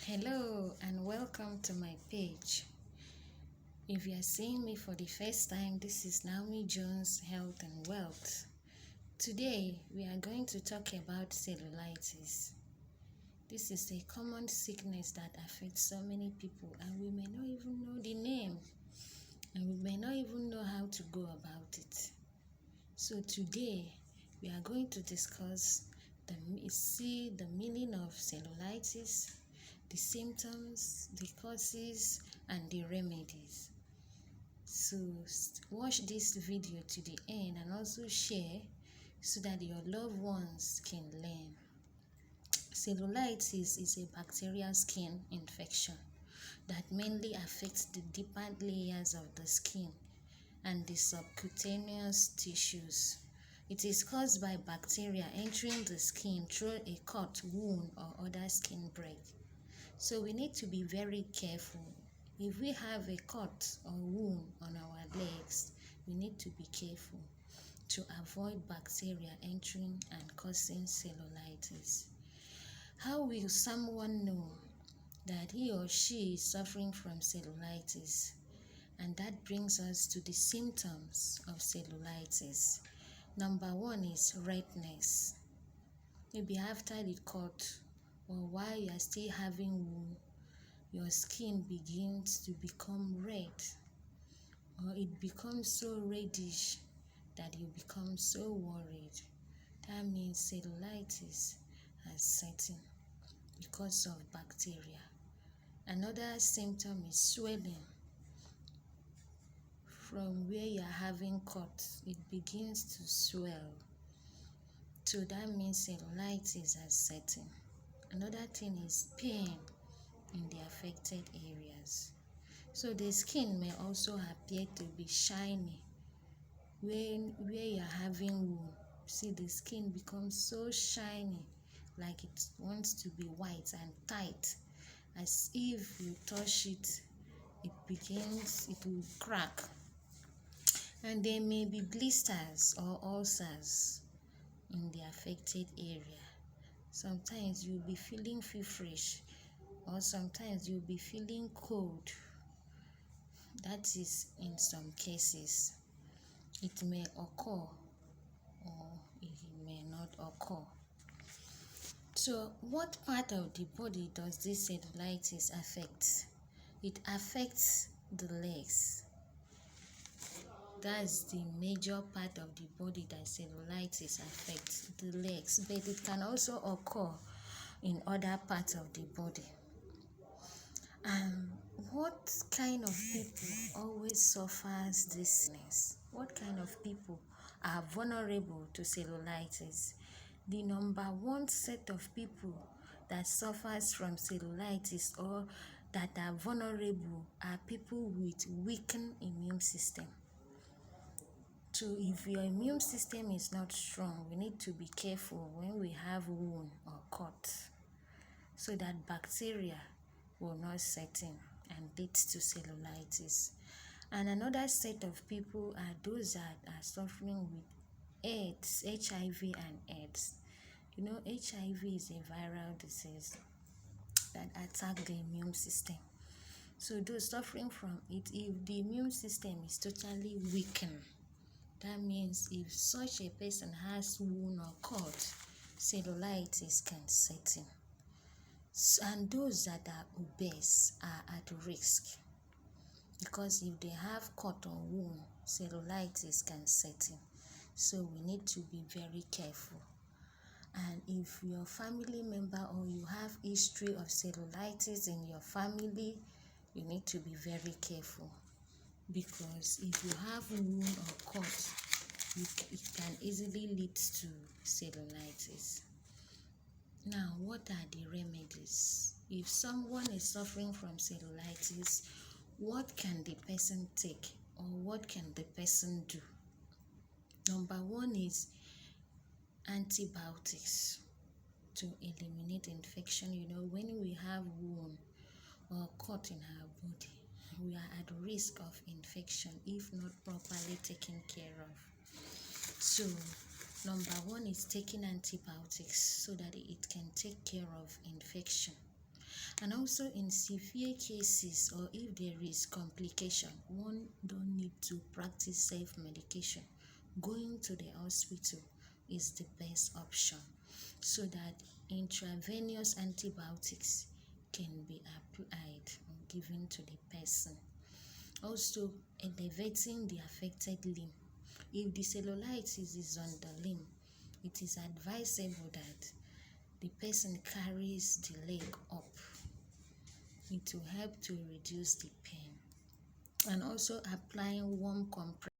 Hello and welcome to my page. If you are seeing me for the first time, this is Naomi Jones Health and Wealth. Today we are going to talk about cellulitis. This is a common sickness that affects so many people and we may not even know the name and we may not even know how to go about it. So today we are going to discuss the meaning of cellulitis, the symptoms, the causes, and the remedies. So watch this video to the end and also share so that your loved ones can learn. Cellulitis is a bacterial skin infection that mainly affects the deeper layers of the skin and the subcutaneous tissues. It is caused by bacteria entering the skin through a cut, wound, or other skin break. So we need to be very careful. If we have a cut or wound on our legs, we need to be careful to avoid bacteria entering and causing cellulitis. How will someone know that he or she is suffering from cellulitis? And that brings us to the symptoms of cellulitis. Number one is redness. Maybe after the cut or while you are still having wound, your skin begins to become red, or it becomes so reddish that you become so worried. That means cellulitis has set in because of bacteria. Another symptom is swelling. From where you are having cuts, it begins to swell. So that means cellulitis has set in. Another thing is pain in the affected areas. So the skin may also appear to be shiny. Where you are having wound, see the skin becomes so shiny, like it wants to be white and tight. As if you touch it, it will crack. And there may be blisters or ulcers in the affected area. Sometimes you'll be feeling feverish, or sometimes you'll be feeling cold. That is in some cases. It may occur or it may not occur. So what part of the body does this cellulitis affect? It affects the legs. That's the major part of the body that cellulitis affects, the legs. But it can also occur in other parts of the body. What kind of people always suffers this sickness? What kind of people are vulnerable to cellulitis? The number one set of people that suffers from cellulitis or that are vulnerable are people with weakened immune system. So if your immune system is not strong, we need to be careful when we have wound or cut so that bacteria will not set in and leads to cellulitis. And another set of people are those that are suffering with AIDS, HIV and AIDS. You know, HIV is a viral disease that attacks the immune system. So those suffering from it, if the immune system is totally weakened, that means if such a person has wound or cut, cellulitis can set in. And those that are obese are at risk because if they have cut or wound, cellulitis can set in. So we need to be very careful. And if your family member or you have history of cellulitis in your family, you need to be very careful because if you have wound or cut, it can easily lead to cellulitis. Now, what are the remedies? If someone is suffering from cellulitis, what can the person take or what can the person do? Number one is antibiotics to eliminate infection. You know, when we have wound or cut in our body, we are at risk of infection if not properly taken care of. So number one is taking antibiotics so that it can take care of infection. And also in severe cases, or if there is complication, one don't need to practice self-medication. Going to the hospital is the best option so that intravenous antibiotics can be applied or given to the person. Also, elevating the affected limb. If the cellulitis is on the limb, it is advisable that the person carries the leg up. It will help to reduce the pain. And also applying warm compress